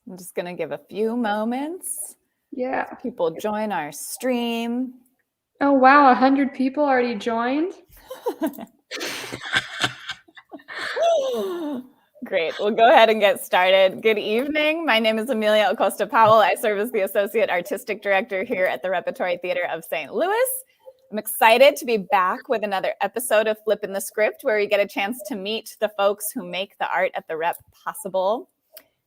I'm just going to give a few moments. Yeah. People join our stream. Oh, wow. 100 people already joined. Great. We'll go ahead and get started. Good evening. My name is Amelia Acosta-Powell. I serve as the Associate Artistic Director here at the Repertory Theater of St. Louis. I'm excited to be back with another episode of Flippin the Script, where we get a chance to meet the folks who make the art at the Rep possible.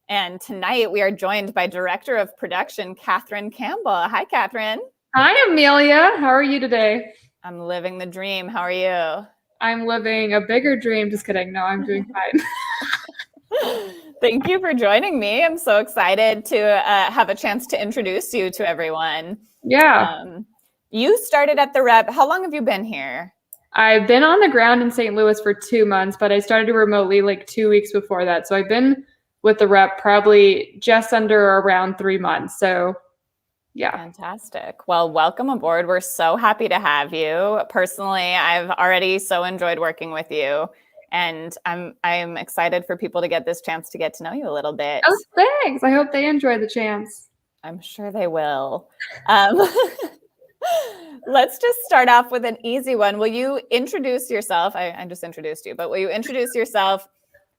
And tonight we are joined by Director of Production, Catherine Campbell. Hi, Catherine. Hi, Amelia. How are you today? I'm living the dream. How are you? I'm living a bigger dream. Just kidding. No, I'm doing fine. Thank you for joining me. I'm so excited to have a chance to introduce you to everyone. Yeah. You started at the Rep. How long have you been here? I've been on the ground in St. Louis for 2 months, but I started remotely like 2 weeks before that. So I've been with the Rep probably just under around 3 months. So yeah. Fantastic. Well, welcome aboard. We're so happy to have you. Personally, I've already so enjoyed working with you. And I'm excited for people to get this chance to get to know you a little bit. Oh, thanks. I hope they enjoy the chance. I'm sure they will. Let's just start off with an easy one. Will you introduce yourself? I just introduced you, but will you introduce yourself?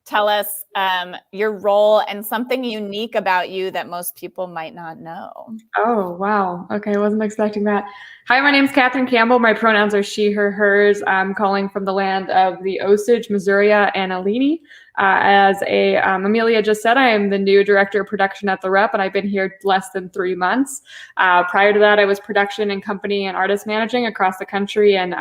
Tell us your role and something unique about you that most people might not know. Oh, wow. Okay, I wasn't expecting that. Hi, my name's Catherine Campbell. My pronouns are she, her, hers. I'm calling from the land of the Osage, Missouri, and Alini. As Amelia just said, I am the new Director of Production at the Rep, and I've been here less than 3 months. Prior to that, I was production and company and artist managing across the country and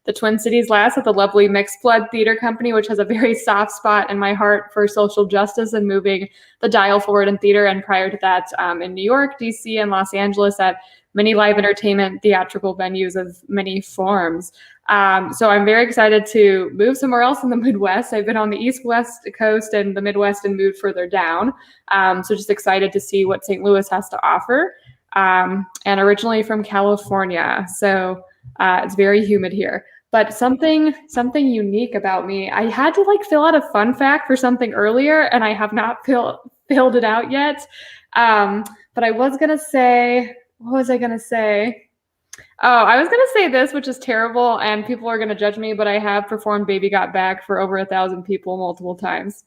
the Twin Cities last at the lovely Mixed Blood Theater Company, which has a very soft spot in my heart for social justice and moving the dial forward in theater. And prior to that, in New York, DC, and Los Angeles at many live entertainment theatrical venues of many forms. So I'm very excited to move somewhere else in the Midwest. I've been on the East West Coast and the Midwest and moved further down. So just excited to see what St. Louis has to offer. And originally from California. So it's very humid here. But something unique about me, I had to fill out a fun fact for something earlier, and I have not filled it out yet. But I was going to say, what was I going to say? Oh, I was going to say this, which is terrible, and people are going to judge me, but I have performed Baby Got Back for over 1,000 people multiple times.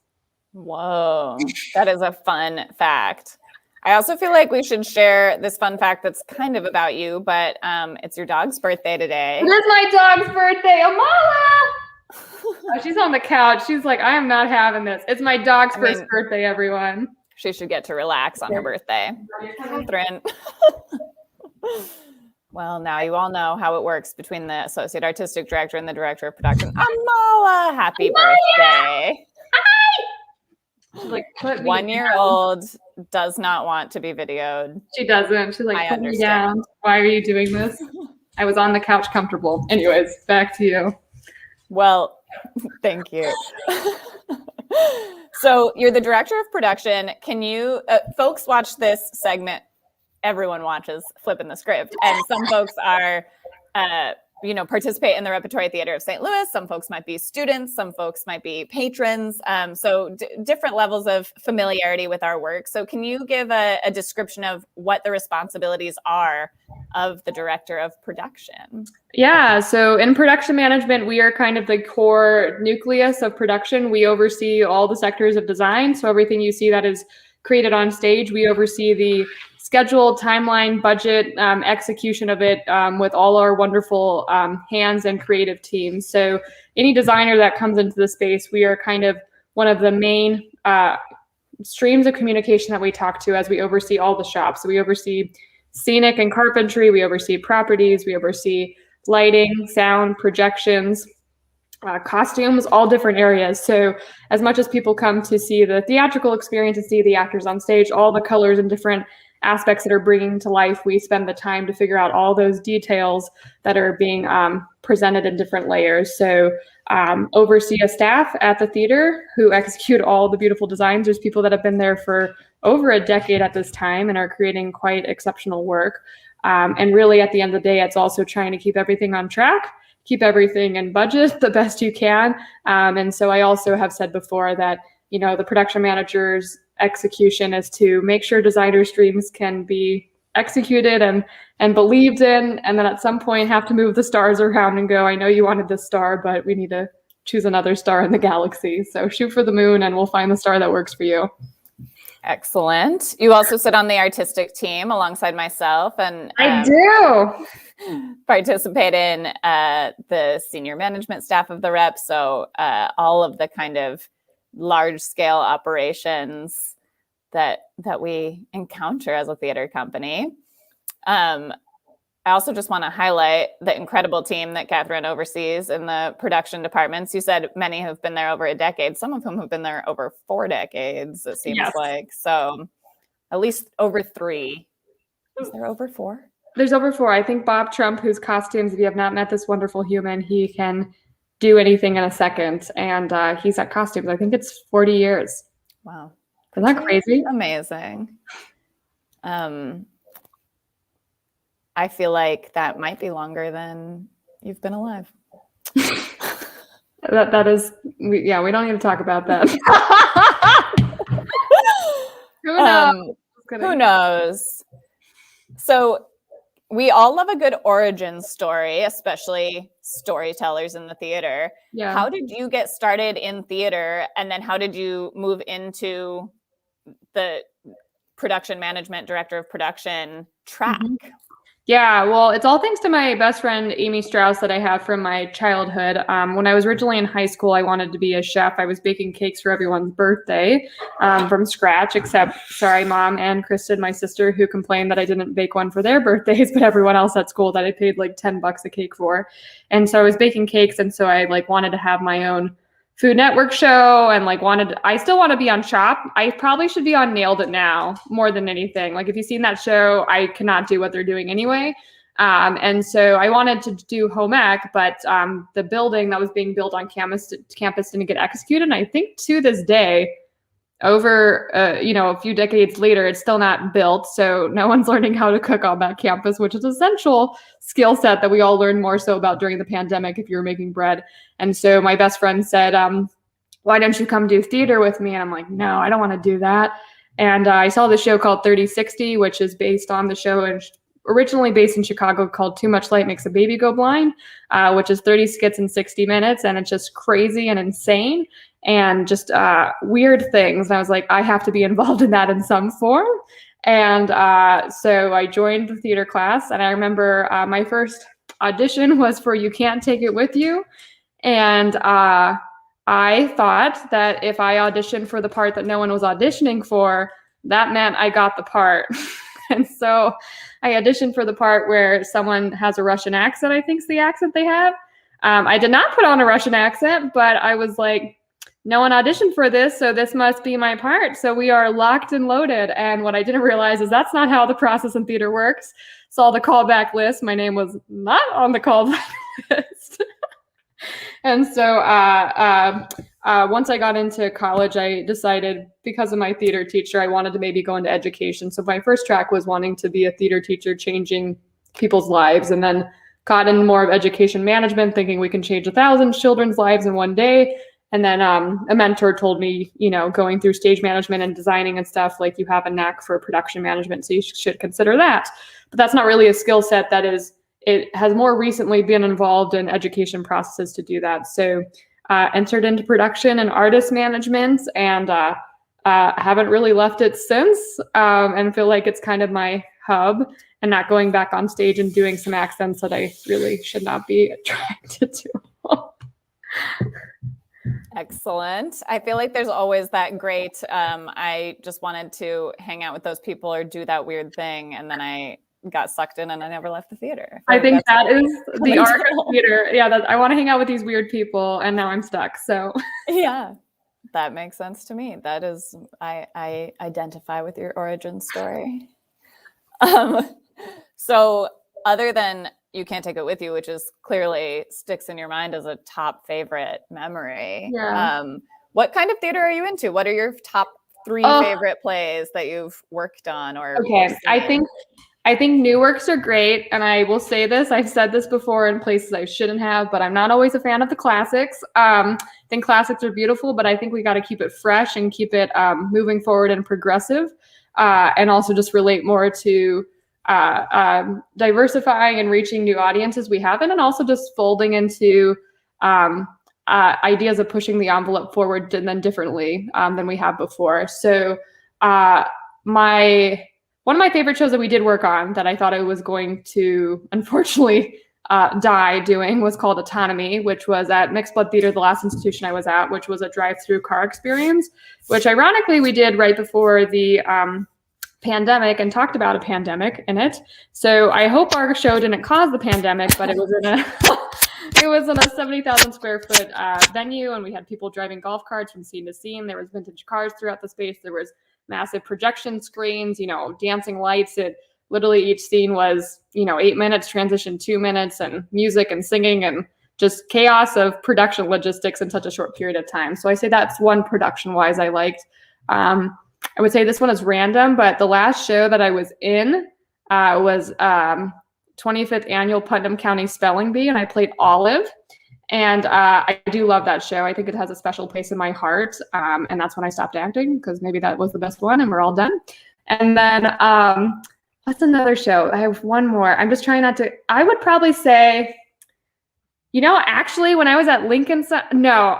Whoa, that is a fun fact. I also feel like we should share this fun fact that's kind of about you, but it's your dog's birthday today. It is my dog's birthday, Amala! Oh, she's on the couch. She's like, I am not having this. It's my dog's first birthday, everyone. She should get to relax on her birthday. Catherine. Well, now you all know how it works between the Associate Artistic Director and the Director of Production. Amala, happy birthday. She's like, 1-year-old does not want to be videoed. She doesn't. She's like, put me down. Why are you doing this? I was on the couch comfortable. Anyways, back to you. Well, thank you. So you're the Director of Production. Can you, folks watch this segment. Everyone watches Flippin the Script. And some folks are, participate in the Repertory Theater of St. Louis. Some folks might be students. Some folks might be patrons. So different levels of familiarity with our work. So can you give a description of what the responsibilities are of the Director of Production? Yeah, so in production management, we are kind of the core nucleus of production. We oversee all the sectors of design. So everything you see that is created on stage, we oversee the schedule, timeline, budget, execution of it with all our wonderful hands and creative teams. So any designer that comes into the space, we are kind of one of the main streams of communication that we talk to as we oversee all the shops. So we oversee scenic and carpentry, we oversee properties, we oversee lighting, sound, projections, costumes, all different areas. So as much as people come to see the theatrical experience and see the actors on stage, all the colors and different aspects that are bringing to life, we spend the time to figure out all those details that are being presented in different layers. So oversee a staff at the theater who execute all the beautiful designs. There's people that have been there for over a decade at this time and are creating quite exceptional work. And really at the end of the day, it's also trying to keep everything on track, keep everything in budget the best you can. And so I also have said before that, the production managers execution is to make sure designers' dreams can be executed and believed in, and then at some point have to move the stars around and go, I know you wanted this star, but we need to choose another star in the galaxy. So shoot for the moon and we'll find the star that works for you. Excellent. You also sit on the artistic team alongside myself, and I do participate in the senior management staff of the rep. So all of the kind of large scale operations that we encounter as a theater company. I also just want to highlight the incredible team that Catherine oversees in the production departments. You said many have been there over a decade, some of whom have been there over 4 decades, it seems like. So at least over 3. Is there over 4? There's over 4. I think Bob Trump, whose costumes, if you have not met this wonderful human, he can do anything in a second. And he's at costumes. I think it's 40 years. Wow. Isn't that crazy? Amazing. I feel like that might be longer than you've been alive. That is, we don't need to talk about that. Who knows? Who knows? So we all love a good origin story, especially storytellers in the theater. Yeah. How did you get started in theater? And then how did you move into the production management, director of production track? Mm-hmm. Yeah, well, it's all thanks to my best friend, Amy Strauss, that I have from my childhood. When I was originally in high school, I wanted to be a chef. I was baking cakes for everyone's birthday from scratch, except, sorry, Mom and Kristen, my sister, who complained that I didn't bake one for their birthdays, but everyone else at school that I paid like $10 a cake for. And so I was baking cakes, and so I wanted to have my own Food Network show, and I still want to be on Shop. I probably should be on Nailed It now more than anything. If you've seen that show, I cannot do what they're doing anyway. And so I wanted to do home ec, but the building that was being built on campus didn't get executed. And I think to this day, over a few decades later, it's still not built. So no one's learning how to cook on that campus, which is an essential skill set that we all learned more so about during the pandemic if you were making bread. And so my best friend said, why don't you come do theater with me? And I'm like, no, I don't want to do that. And I saw the show called 30/60, which is based on the show originally based in Chicago called Too Much Light Makes a Baby Go Blind, which is 30 skits in 60 minutes. And it's just crazy and insane and just weird things. And I was like, I have to be involved in that in some form. And so I joined the theater class. And I remember my first audition was for You Can't Take It With You. And I thought that if I auditioned for the part that no one was auditioning for, that meant I got the part. And so I auditioned for the part where someone has a Russian accent, I think is the accent they have. I did not put on a Russian accent, but I was like, no one auditioned for this, so this must be my part. So we are locked and loaded. And what I didn't realize is that's not how the process in theater works. Saw the callback list. My name was not on the callback list. And so once I got into college, I decided, because of my theater teacher, I wanted to maybe go into education. So my first track was wanting to be a theater teacher, changing people's lives, and then got in more of education management, thinking we can change 1,000 children's lives in one day. And then a mentor told me, going through stage management and designing and stuff, you have a knack for production management, so you should consider that. But that's not really a skill set it has more recently been involved in education processes to do that. So entered into production and artist management, and haven't really left it since, and feel like it's kind of my hub, and not going back on stage and doing some accents that I really should not be attracted to. Excellent. I feel like there's always that great, I just wanted to hang out with those people or do that weird thing, and then I got sucked in and I never left the theater. I think that is the art of theater. Yeah, I want to hang out with these weird people, and now I'm stuck. So yeah, that makes sense to me. That is, I identify with your origin story. So other than You Can't Take It With You, which is clearly sticks in your mind as a top favorite memory. Yeah. What kind of theater are you into? What are your top 3 favorite plays that you've worked on? Okay, I think I think new works are great, and I will say this, I've said this before in places I shouldn't have, but I'm not always a fan of the classics. I think classics are beautiful, but I think we got to keep it fresh and keep it moving forward and progressive, and also just relate more to diversifying and reaching new audiences we haven't, and also just folding into ideas of pushing the envelope forward and then differently than we have before. So one of my favorite shows that we did work on that I thought I was going to unfortunately die doing was called Autonomy, which was at Mixed Blood Theater, the last institution I was at, which was a drive-through car experience, which ironically we did right before the pandemic and talked about a pandemic in it. So I hope our show didn't cause the pandemic, but it was in a it was in a 70,000 square foot venue, and we had people driving golf carts from scene to scene. There was vintage cars throughout the space. There was massive projection screens, dancing lights. It literally, each scene was, 8 minutes, transition 2 minutes, and music and singing and just chaos of production logistics in such a short period of time. So I say that's one production wise I liked. I would say this one is random, but the last show that I was in was 25th annual Putnam County Spelling Bee, and I played Olive. And I do love that show. I think it has a special place in my heart. And that's when I stopped acting, because maybe that was the best one and we're all done. And then what's another show? I have one more. I'm just trying not to, I would probably say, actually when I was at Lincoln Center,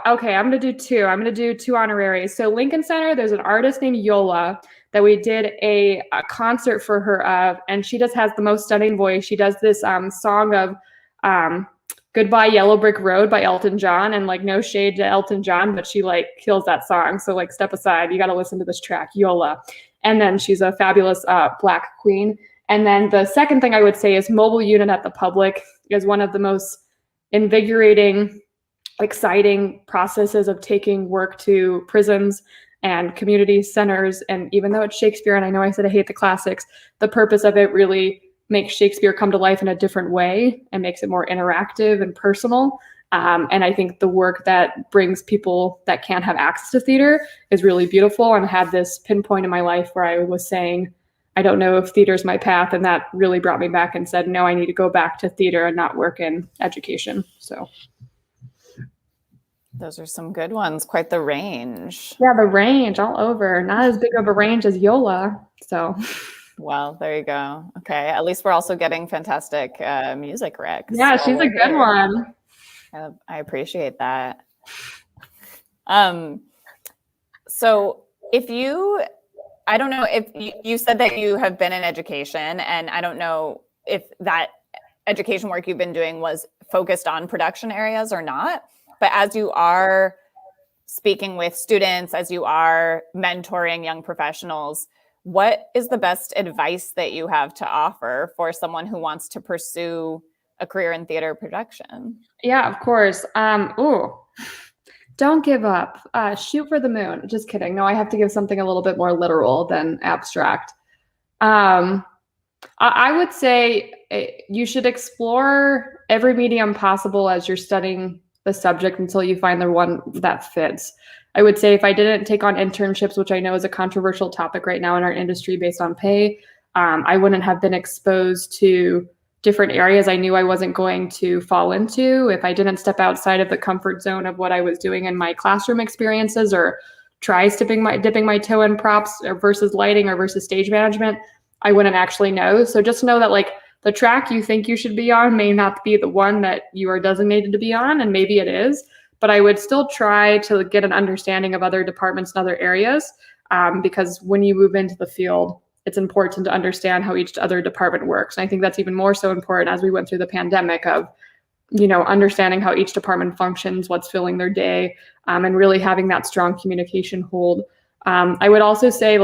I'm going to do two. I'm going to do two honoraries. So Lincoln Center, there's an artist named Yola that we did a concert for her of, and she just has the most stunning voice. She does this song of Goodbye Yellow Brick Road by Elton John, and no shade to Elton John, but she kills that song. So step aside, you got to listen to this track, Yola. And then she's a fabulous Black queen. And then the second thing I would say is Mobile Unit at the Public is one of the most invigorating, exciting processes of taking work to prisons and community centers. And even though it's Shakespeare, and I know I said I hate the classics, the purpose of it really makes Shakespeare come to life in a different way and makes it more interactive and personal. And I think the work that brings people that can't have access to theater is really beautiful, and had this pinpoint in my life where I was saying, I don't know if theater is my path. And that really brought me back and said, no, I need to go back to theater and not work in education. So those are some good ones. Quite the range. Yeah, the range all over. Not as big of a range as Yola. So well, there you go. Okay. At least we're also getting fantastic music recs. Yeah, she's a good one. I appreciate that. So I don't know if you said that you have been in education, and I don't know if that education work you've been doing was focused on production areas or not, but as you are speaking with students, as you are mentoring young professionals, what is the best advice that you have to offer for someone who wants to pursue a career in theater production? Yeah, of course. Don't give up. Shoot for the moon. Just kidding. No, I have to give something a little bit more literal than abstract. I would say you should explore every medium possible as you're studying the subject until you find the one that fits. I would say if I didn't take on internships, which I know is a controversial topic right now in our industry based on pay, I wouldn't have been exposed to different areas I knew I wasn't going to fall into if I didn't step outside of the comfort zone of what I was doing in my classroom experiences, or try dipping my toe in props or versus lighting or versus stage management. I wouldn't actually know. So just know that the track you think you should be on may not be the one that you are designated to be on, and maybe it is. But I would still try to get an understanding of other departments and other areas, because when you move into the field, it's important to understand how each other department works. And I think that's even more so important as we went through the pandemic of, understanding how each department functions, what's filling their day, and really having that strong communication hold. I would also say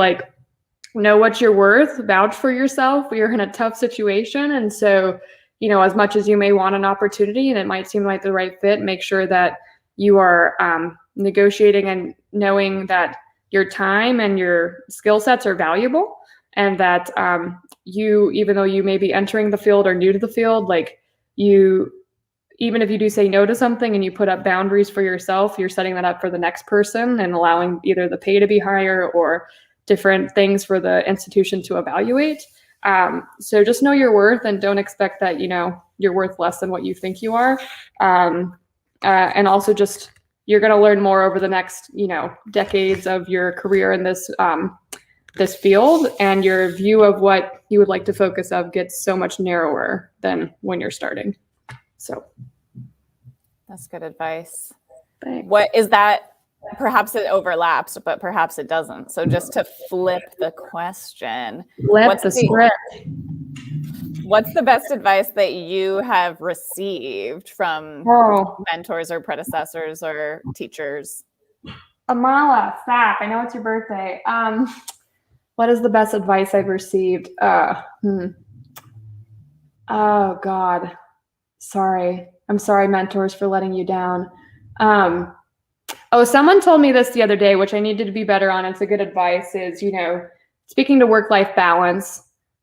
know what you're worth, vouch for yourself. You're in a tough situation. And so, as much as you may want an opportunity and it might seem like the right fit, make sure that you are negotiating and knowing that your time and your skill sets are valuable, and that you, even though you may be entering the field or new to the field, even if you do say no to something and you put up boundaries for yourself, you're setting that up for the next person and allowing either the pay to be higher or different things for the institution to evaluate. So just know your worth and don't expect that, you're worth less than what you think you are. And also just, you're going to learn more over the next, decades of your career in this field, and your view of what you would like to focus on gets so much narrower than when you're starting. So that's good advice. Thanks. What is that? Perhaps it overlaps, but perhaps it doesn't. So just to flip the question, what's the script? What's the best advice that you have received from mentors or predecessors or teachers? Amala, stop. I know it's your birthday. What is the best advice I've received? Oh, God. Sorry. I'm sorry, mentors, for letting you down. Someone told me this the other day, which I needed to be better on. It's a good advice is, speaking to work-life balance,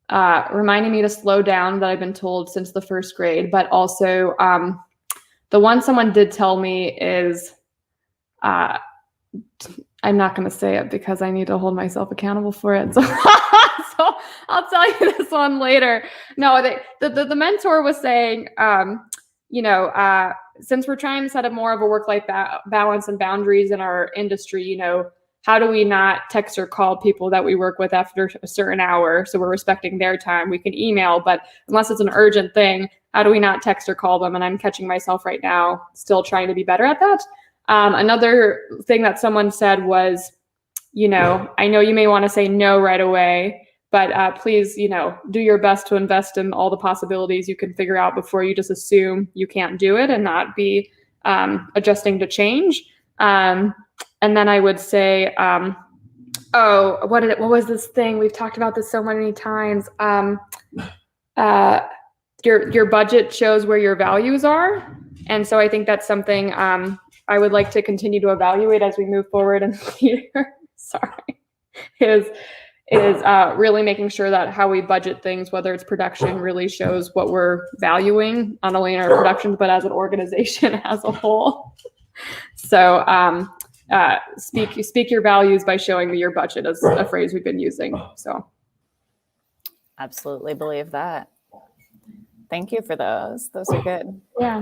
reminding me to slow down, that I've been told since the first grade. But also the one someone did tell me is, I'm not going to say it because I need to hold myself accountable for it. So, so I'll tell you this one later. No, the mentor was saying, since we're trying to set up more of a work-life balance and boundaries in our industry, how do we not text or call people that we work with after a certain hour? So we're respecting their time. We can email, but unless it's an urgent thing, how do we not text or call them? And I'm catching myself right now, still trying to be better at that. Another thing that someone said was, I know you may want to say no right away, but please, do your best to invest in all the possibilities you can figure out before you just assume you can't do it and not be adjusting to change. And then I would say, what was this thing? We've talked about this so many times. Your budget shows where your values are. And so I think that's something I would like to continue to evaluate as we move forward in the theater. Is really making sure that how we budget things, whether it's production, really shows what we're valuing, not only in our productions, but as an organization as a whole. So speak your values by showing me your budget is a phrase we've been using. So absolutely believe that. Thank you for those. Those are good. Yeah.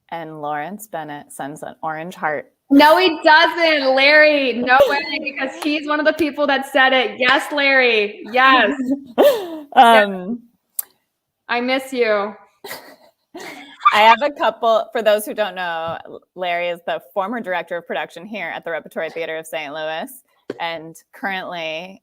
And Lawrence Bennett sends an orange heart. No, he doesn't, Larry. No way, because he's one of the people that said it. Yes, Larry. Yes. I miss you. I have a couple, for those who don't know, Larry is the former director of production here at the Repertory Theater of St. Louis and currently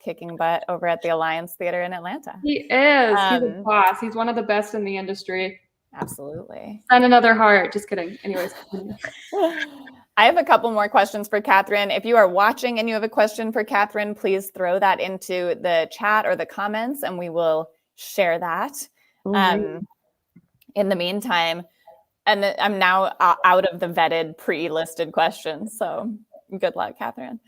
kicking butt over at the Alliance Theater in Atlanta. He is. He's a boss. He's one of the best in the industry. Absolutely. And another heart. Just kidding. Anyways. I have a couple more questions for Catherine. If you are watching and you have a question for Catherine, please throw that into the chat or the comments and we will share that. In the meantime, and I'm now out of the vetted pre-listed questions, so good luck, Catherine.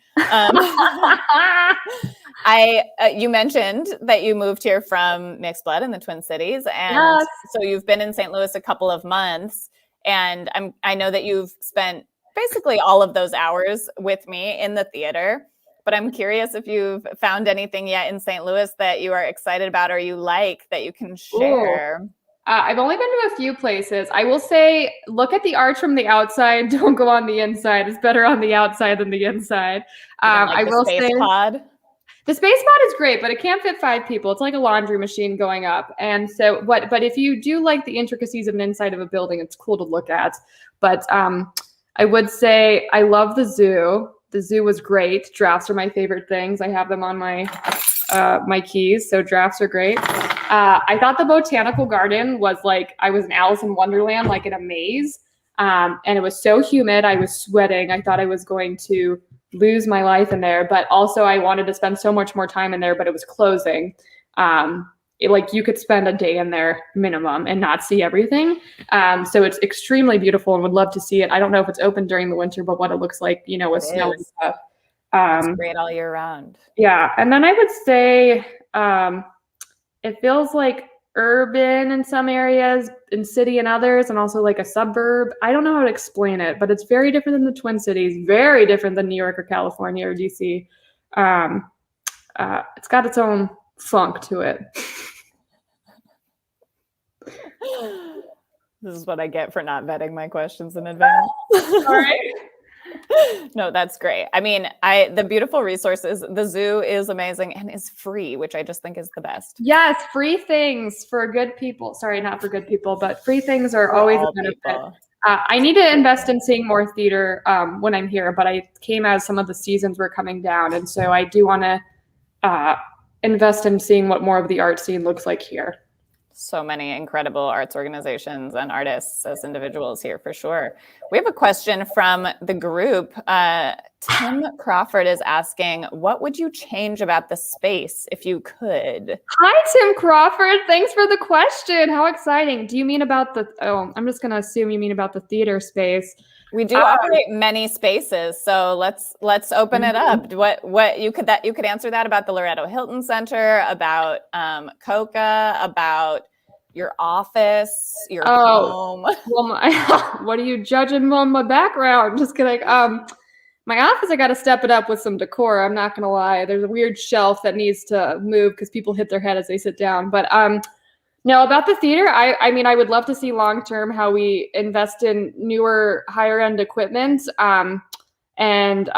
You mentioned that you moved here from Mixed Blood in the Twin Cities, and so you've been in St. Louis a couple of months, and I know that you've spent basically all of those hours with me in the theater, but I'm curious if you've found anything yet in St. Louis that you are excited about or you like that you can share. Ooh. I've only been to a few places. I will say, look at the arch from the outside. Don't go on the inside. It's better on the outside than the inside. I will say the space pod is great, but it can't fit 5 people. It's like a laundry machine going up. And so but if you do like the intricacies of an inside of a building, it's cool to look at. But I would say I love the zoo. The zoo was great. Drafts are my favorite things. I have them on my keys, so drafts are great. I thought the botanical garden was like, I was in Alice in Wonderland, like in a maze. And it was so humid. I was sweating. I thought I was going to lose my life in there, but also I wanted to spend so much more time in there, but it was closing. Like you could spend a day in there minimum and not see everything. So it's extremely beautiful and would love to see it. I don't know if it's open during the winter, but what it looks like, with snow and stuff. It's great all year round. Yeah. And then I would say it feels like urban in some areas and city in others, and also like a suburb. I don't know how to explain it, but it's very different than the Twin Cities, very different than New York or California or DC. it's got its own funk to it. This is what I get for not vetting my questions in advance. All right. No, that's great. I mean, the beautiful resources, the zoo is amazing and is free, which I just think is the best. Yes, free things for good people. Sorry, not for good people, but free things are always a benefit. I need to invest in seeing more theater when I'm here, but I came as some of the seasons were coming down. And so I do want to invest in seeing what more of the art scene looks like here. So many incredible arts organizations and artists as individuals here for sure. We have a question from the group. Tim Crawford is asking, what would you change about the space if you could? Hi, Tim Crawford. Thanks for the question. How exciting. Do you mean about I'm just going to assume you mean about the theater space. We do operate many spaces, so let's open it up. What you could answer that about the Loretto Hilton Center, about Coca, about your office, your home. Well, what are you judging on my background? Just kidding. My office, I got to step it up with some decor. I'm not gonna lie. There's a weird shelf that needs to move because people hit their head as they sit down. But no, about the theater, I mean, I would love to see long-term how we invest in newer, higher-end equipment and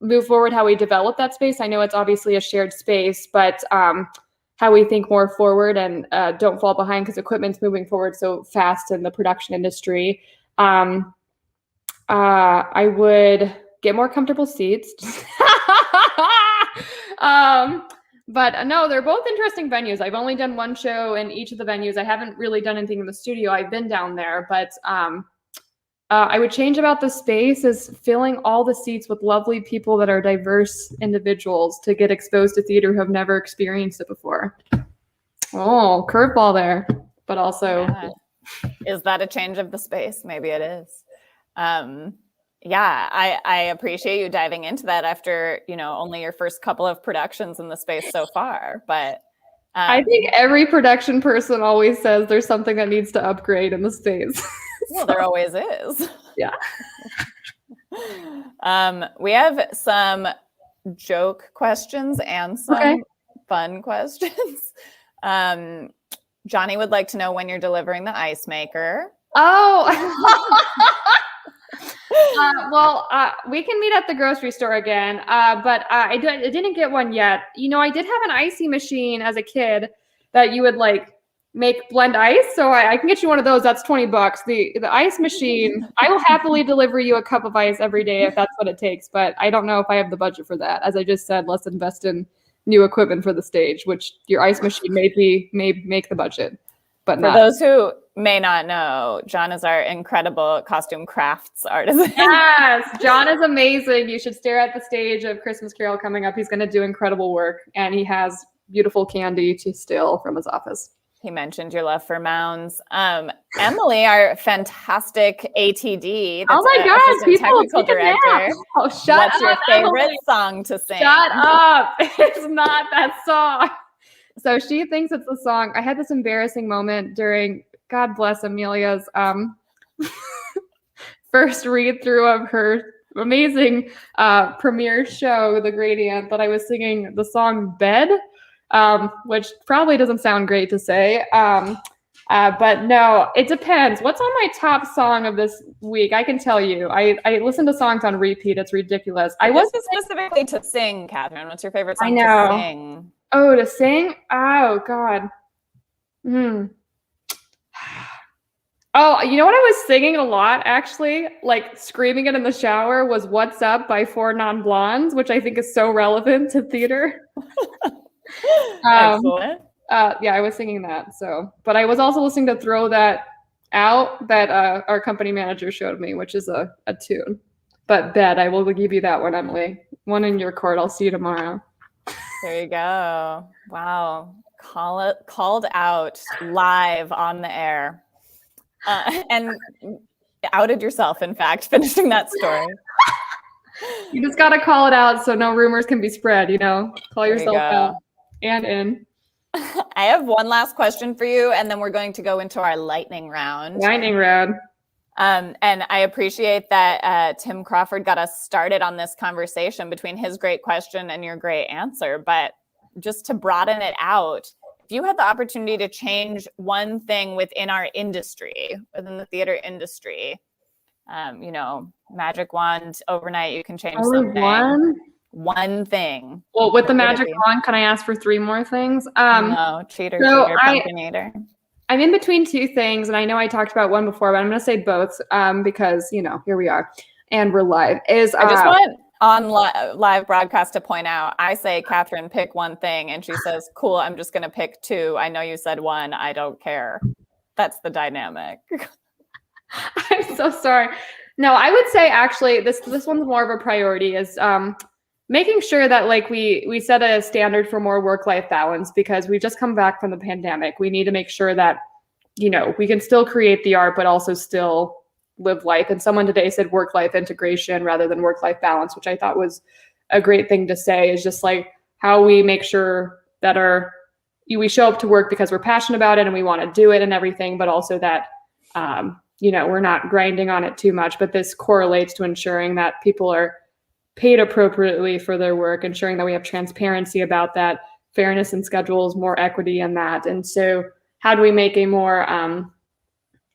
move forward how we develop that space. I know it's obviously a shared space, but how we think more forward and don't fall behind because equipment's moving forward so fast in the production industry. I would get more comfortable seats. But no, they're both interesting venues. I've only done one show in each of the venues. I haven't really done anything in the studio. I've been down there, but I would change about the space is filling all the seats with lovely people that are diverse individuals to get exposed to theater who have never experienced it before. Oh, curveball there, but also. Yeah. Is that a change of the space? Maybe it is. Yeah, I appreciate you diving into that after, only your first couple of productions in the space so far. But I think every production person always says there's something that needs to upgrade in the space. Well, there always is. Yeah. We have some joke questions and some fun questions. Johnny would like to know when you're delivering the ice maker. Oh. We can meet at the grocery store again, but I didn't get one yet. I did have an icy machine as a kid that you would make blend ice. So I can get you one of those. That's $20. The ice machine, I will happily deliver you a cup of ice every day if that's what it takes. But I don't know if I have the budget for that. As I just said, let's invest in new equipment for the stage, which your ice machine may make the budget. But for those who may not know, John is our incredible costume crafts artist. Yes, John is amazing. You should stare at the stage of Christmas Carol coming up. He's going to do incredible work, and he has beautiful candy to steal from his office. He mentioned your love for mounds. Emily, our fantastic ATD. Oh my gosh, people technical director. Oh, shut up. What's your favorite song to sing? Shut up. It's not that song. So she thinks it's the song. I had this embarrassing moment during, God bless Amelia's first read through of her amazing premiere show, The Gradient, that I was singing the song Bed, which probably doesn't sound great to say. But no, it depends. What's on my top song of this week? I can tell you. I listen to songs on repeat. It's ridiculous. I wasn't specifically to sing, Catherine. What's your favorite song I know. to sing? Oh, to sing? Oh, God. Oh, you know what I was singing a lot, actually? Screaming it in the shower was What's Up by Four Non-Blondes, which I think is so relevant to theater. Excellent. Yeah, I was singing that. But I was also listening to Throw That Out that our company manager showed me, which is a tune. But Bed, I will give you that one, Emily. One in your court. I'll see you tomorrow. There you go. Wow. Called out live on the air. And outed yourself, in fact, finishing that story. You just got to call it out so no rumors can be spread, Call yourself out and in. I have one last question for you, and then we're going to go into our lightning round. Lightning round. And I appreciate that Tim Crawford got us started on this conversation between his great question and your great answer. But just to broaden it out, if you had the opportunity to change one thing within our industry, within the theater industry, magic wand overnight, you can change something. One thing. Well, with the magic wand, can I ask for 3 more things? No, cheater, pumpkin eater. I'm in between 2 things, and I know I talked about one before, but I'm going to say both because, here we are, and we're live. I just want on live broadcast to point out, I say, Catherine, pick one thing, and she says, cool, I'm just going to pick 2. I know you said 1. I don't care. That's the dynamic. I'm so sorry. No, I would say actually this one's more of a priority is making sure that we set a standard for more work-life balance, because we've just come back from the pandemic. We need to make sure that, we can still create the art, but also still live life. And someone today said work-life integration rather than work-life balance, which I thought was a great thing to say, is just like how we make sure that we show up to work because we're passionate about it and we want to do it and everything, but also that, we're not grinding on it too much. But this correlates to ensuring that people are paid appropriately for their work, ensuring that we have transparency about that, fairness in schedules, more equity in that. And so how do we make a more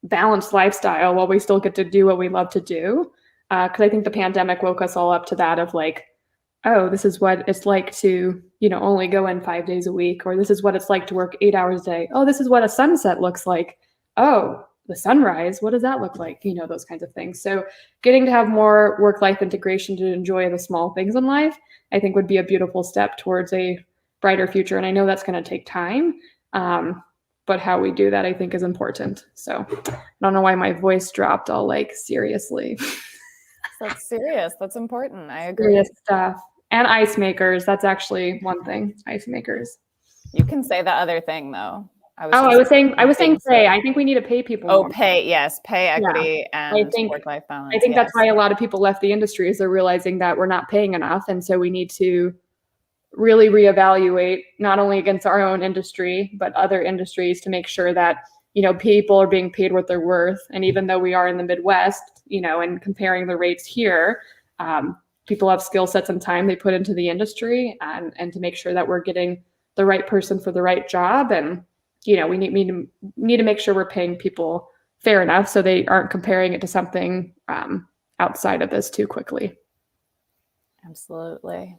balanced lifestyle while we still get to do what we love to do? Because I think the pandemic woke us all up to that of this is what it's like to, only go in 5 days a week, or this is what it's like to work 8 hours a day. Oh, this is what a sunset looks like. Oh, the sunrise, what does that look like? Those kinds of things. So getting to have more work-life integration to enjoy the small things in life, I think would be a beautiful step towards a brighter future. And I know that's going to take time, but how we do that, I think, is important. So I don't know why my voice dropped all seriously. That's serious. That's important. I agree. Serious stuff. And ice makers. That's actually one thing. Ice makers. You can say the other thing though. I was saying pay. I think we need to pay people more. Pay. Yes. Pay equity and work-life balance. I think that's why a lot of people left the industry, is they're realizing that we're not paying enough. And so we need to really reevaluate, not only against our own industry, but other industries, to make sure that, people are being paid what they're worth. And even though we are in the Midwest, and comparing the rates here, people have skill sets and time they put into the industry, and to make sure that we're getting the right person for the right job. And we need to make sure we're paying people fair enough so they aren't comparing it to something outside of this too quickly. Absolutely.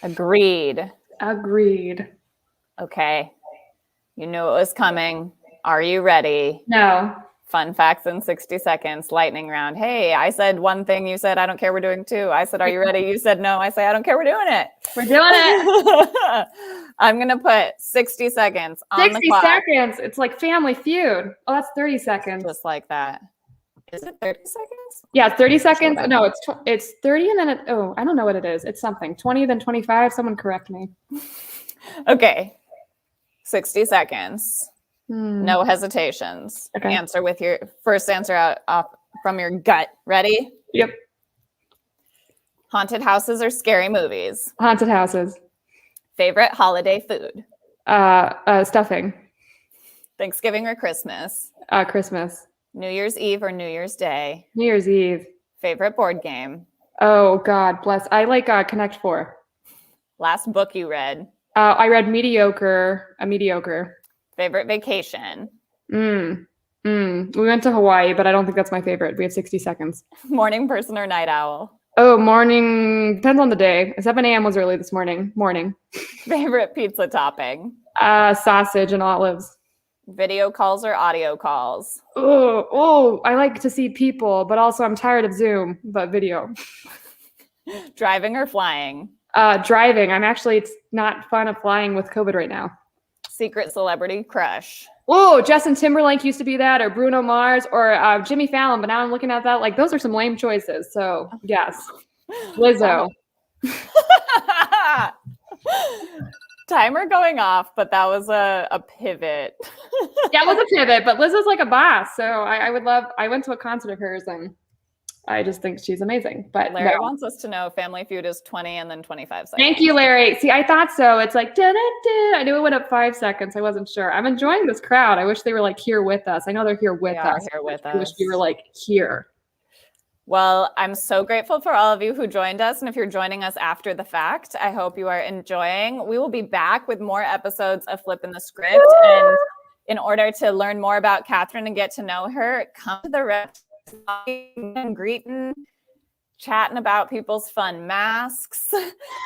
Agreed. Okay. You knew it was coming. Are you ready? No. Fun facts in 60 seconds, lightning round. Hey, I said one thing. You said, I don't care. We're doing 2. I said, are you ready? You said, no. I say, I don't care. We're doing it. We're doing it. I'm going to put 60 seconds on the clock. 60 seconds. It's like Family Feud. Oh, that's 30 seconds. Just like that. Is it 30 seconds? Yeah, 30 seconds. No, it's 30 and then I don't know what it is. It's something. 20, then 25. Someone correct me. Okay. 60 seconds. No hesitations. Okay. Answer with your first answer out from your gut. Ready? Yep. Haunted houses or scary movies? Haunted houses. Favorite holiday food? Stuffing. Thanksgiving or Christmas? Christmas. New Year's Eve or New Year's Day? New Year's Eve. Favorite board game? Oh, God bless. I like Connect 4. Last book you read? I read Mediocre. Favorite vacation? We went to Hawaii, but I don't think that's my favorite. We have 60 seconds. Morning person or night owl? Oh, morning. Depends on the day. 7 a.m. was early this morning. Morning. Favorite pizza topping? Sausage and olives. Video calls or audio calls? Oh, I like to see people, but also I'm tired of Zoom, but video. Driving or flying? Driving. It's not fun of flying with COVID right now. Secret celebrity crush? Oh, Justin Timberlake used to be that, or Bruno Mars, or Jimmy Fallon, but now I'm looking at that, those are some lame choices. So yes, Lizzo. Timer going off, but that was a pivot. Yeah, it was a pivot, but Lizzo's like a boss. So I went to a concert of hers, and I just think she's amazing. But Larry no. wants us to know Family Feud is 20 and then 25 seconds. Thank you, Larry. See, I thought so. It's like, I knew it went up 5 seconds. I wasn't sure. I'm enjoying this crowd. I wish they were like here with us. I know they're here with us. I wish we were like here. Well, I'm so grateful for all of you who joined us. And if you're joining us after the fact, I hope you are enjoying. We will be back with more episodes of Flippin the Script. And in order to learn more about Catherine and get to know her, come to the rep and greeting, chatting about people's fun masks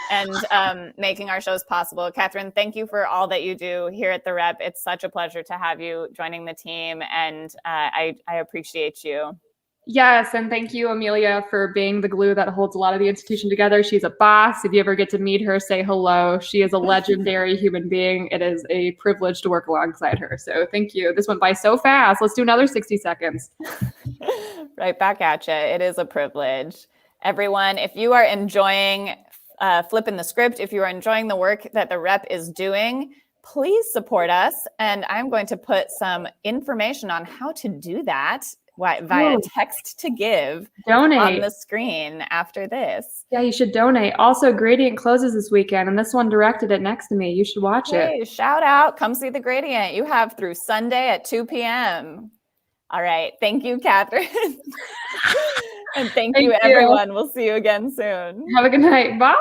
and making our shows possible. Catherine, thank you for all that you do here at the Rep. It's such a pleasure to have you joining the team, and I appreciate you. Yes, and thank you, Amelia, for being the glue that holds a lot of the institution together. She's a boss. If you ever get to meet her, say hello. She is a legendary human being. It is a privilege to work alongside her. So thank you. This went by so fast. Let's do another 60 seconds. Right back at you. It is a privilege. Everyone, if you are enjoying Flippin the Script, if you are enjoying the work that the Rep is doing, please support us. And I'm going to put some information on how to do that via text to give donate on the screen after this. Yeah, you should donate. Also, Gradient closes this weekend, and this one directed it next to me. You should watch it. Shout out. Come see the Gradient. You have through Sunday at 2 p.m. All right. Thank you, Catherine. And thank you, everyone. We'll see you again soon. Have a good night. Bye.